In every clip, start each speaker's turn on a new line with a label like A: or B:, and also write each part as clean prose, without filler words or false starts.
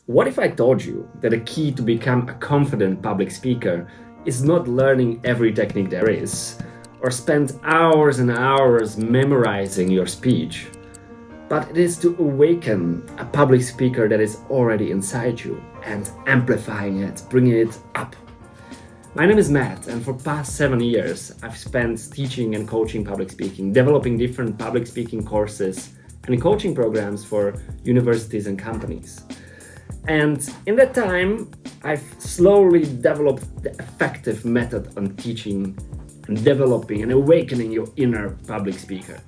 A: What if I told you that the key to become a confident public speaker is not learning every technique there is, or spend hours and hours memorizing your speech, but it is to awaken a public speaker that is already inside you and amplifying it, bringing it up. My name is Matt, and for past 7 years, I've spent teaching and coaching public speaking, developing different public speaking courses and coaching programs for universities and companies. And in that time, I've slowly developed the effective method on teaching and developing and awakening your inner public speaker.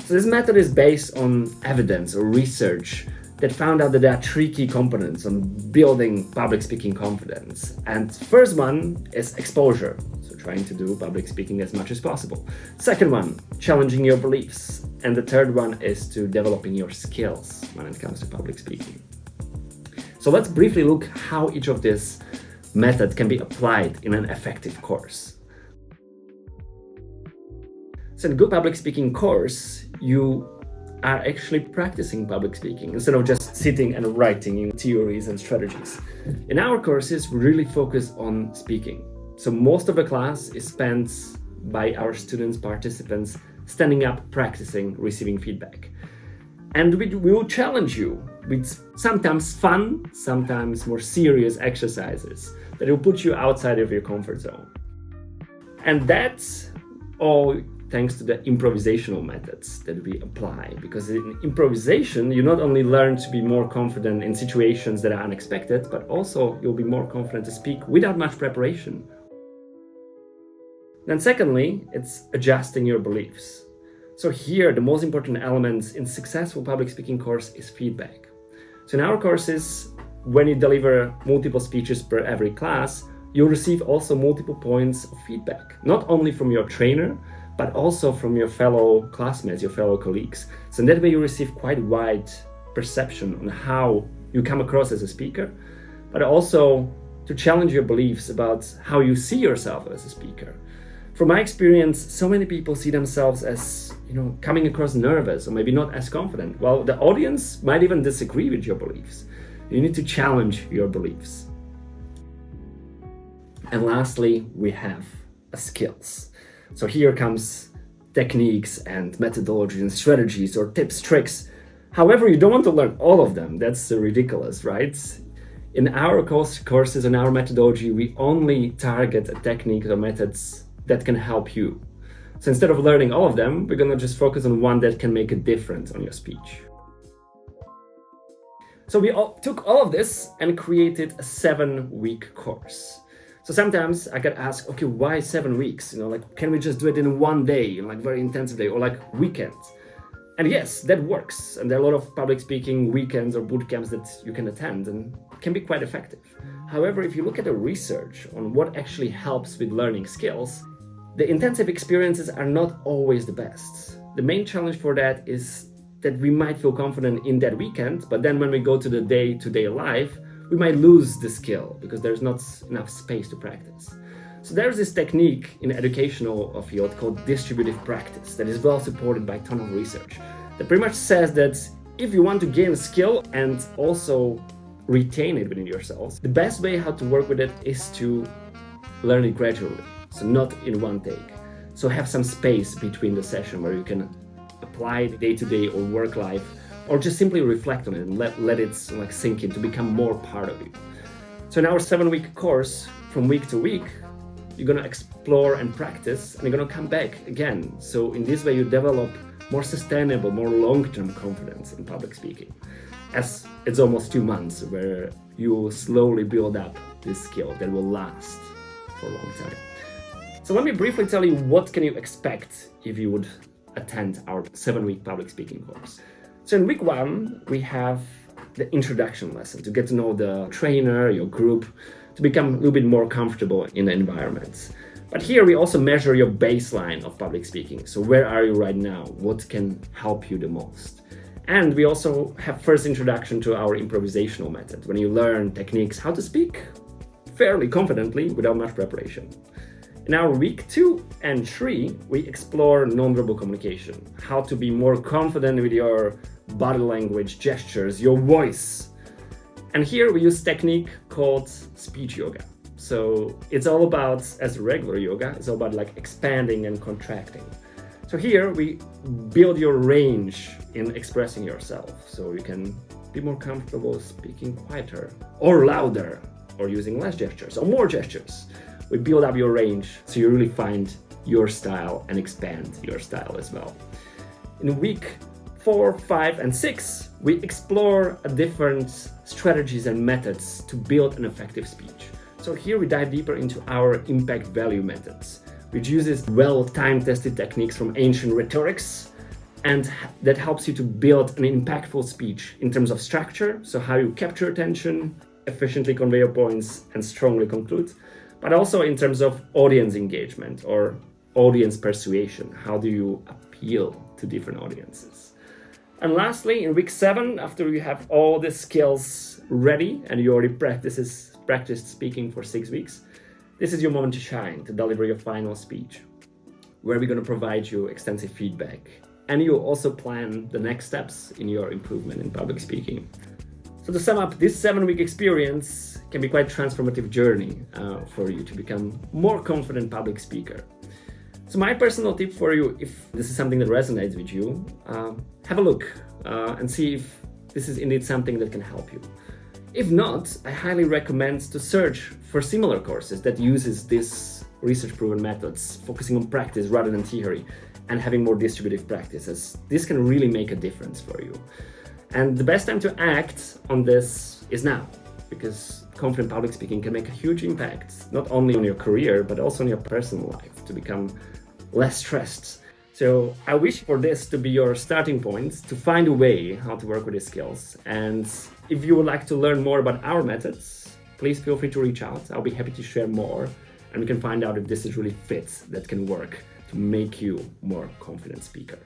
A: So this method is based on evidence or research that found out that there are 3 key components on building public speaking confidence. And first one is exposure, so trying to do public speaking as much as possible. Second one, challenging your beliefs. And the third one is to developing your skills when it comes to public speaking. So let's briefly look how each of this method can be applied in an effective course. So in a good public speaking course, you are actually practicing public speaking instead of just sitting and writing theories and strategies. In our courses, we really focus on speaking. So most of the class is spent by our students, participants, standing up, practicing, receiving feedback. And we will challenge you with sometimes fun, sometimes more serious exercises that will put you outside of your comfort zone. And that's all thanks to the improvisational methods that we apply. Because in improvisation, you not only learn to be more confident in situations that are unexpected, but also you'll be more confident to speak without much preparation. Then secondly, it's adjusting your beliefs. So here, the most important elements in successful public speaking course is feedback. So in our courses, when you deliver multiple speeches per every class, you'll receive also multiple points of feedback, not only from your trainer, but also from your fellow classmates, your fellow colleagues. So in that way, you receive quite wide perception on how you come across as a speaker, but also to challenge your beliefs about how you see yourself as a speaker. From my experience, so many people see themselves as, coming across nervous or maybe not as confident. Well, the audience might even disagree with your beliefs. You need to challenge your beliefs. And lastly, we have skills. So here comes techniques and methodologies and strategies or tips, tricks. However, you don't want to learn all of them. That's ridiculous, right? In our courses and our methodology, we only target techniques or methods that can help you. So instead of learning all of them, we're gonna just focus on one that can make a difference on your speech. So we took all of this and created a 7-week course. So sometimes I get asked, okay, why 7 weeks? Can we just do it in one day, very intensive day, or weekends? And yes, that works. And there are a lot of public speaking weekends or boot camps that you can attend and can be quite effective. However, if you look at the research on what actually helps with learning skills, the intensive experiences are not always the best. The main challenge for that is that we might feel confident in that weekend, but then when we go to the day-to-day life, we might lose the skill because there's not enough space to practice. So there's this technique in the educational field called distributive practice that is well supported by a ton of research that pretty much says that if you want to gain a skill and also retain it within yourselves, the best way how to work with it is to learn it gradually. So not in one take. So have some space between the session where you can apply it day-to-day or work life, or just simply reflect on it and let it sink in to become more part of you. So in our 7-week course, from week to week, you're gonna explore and practice, and you're gonna come back again. So in this way, you develop more sustainable, more long-term confidence in public speaking. As it's almost 2 months where you will slowly build up this skill that will last for a long time. So let me briefly tell you what can you expect if you would attend our 7-week public speaking course. So in week 1, we have the introduction lesson to get to know the trainer, your group, to become a little bit more comfortable in the environment. But here we also measure your baseline of public speaking. So where are you right now? What can help you the most? And we also have first introduction to our improvisational method, when you learn techniques how to speak fairly confidently without much preparation. In our week 2 and 3, we explore nonverbal communication, how to be more confident with your body language, gestures, your voice. And here we use technique called speech yoga. So it's all about, as regular yoga, it's all about like expanding and contracting. So here we build your range in expressing yourself. So you can be more comfortable speaking quieter or louder or using less gestures or more gestures. We build up your range so you really find your style and expand your style as well. In week 4, 5, and 6, we explore different strategies and methods to build an effective speech. So here we dive deeper into our impact value methods, which uses well time-tested techniques from ancient rhetorics, and that helps you to build an impactful speech in terms of structure, so how you capture attention, efficiently convey your points, and strongly conclude, but also in terms of audience engagement or audience persuasion. How do you appeal to different audiences? And lastly, in week 7, after you have all the skills ready and you already practiced speaking for 6 weeks, this is your moment to shine, to deliver your final speech, where we're going to provide you extensive feedback. And you also plan the next steps in your improvement in public speaking. So to sum up, this 7-week experience can be quite a transformative journey for you to become more confident public speaker. So my personal tip for you, if this is something that resonates with you, have a look and see if this is indeed something that can help you. If not, I highly recommend to search for similar courses that uses these research-proven methods, focusing on practice rather than theory, and having more distributive practices. This can really make a difference for you. And the best time to act on this is now, because confident public speaking can make a huge impact, not only on your career, but also on your personal life, to become less stressed. So I wish for this to be your starting point to find a way how to work with these skills. And if you would like to learn more about our methods, please feel free to reach out. I'll be happy to share more, and we can find out if this is really fits that can work to make you more confident speaker.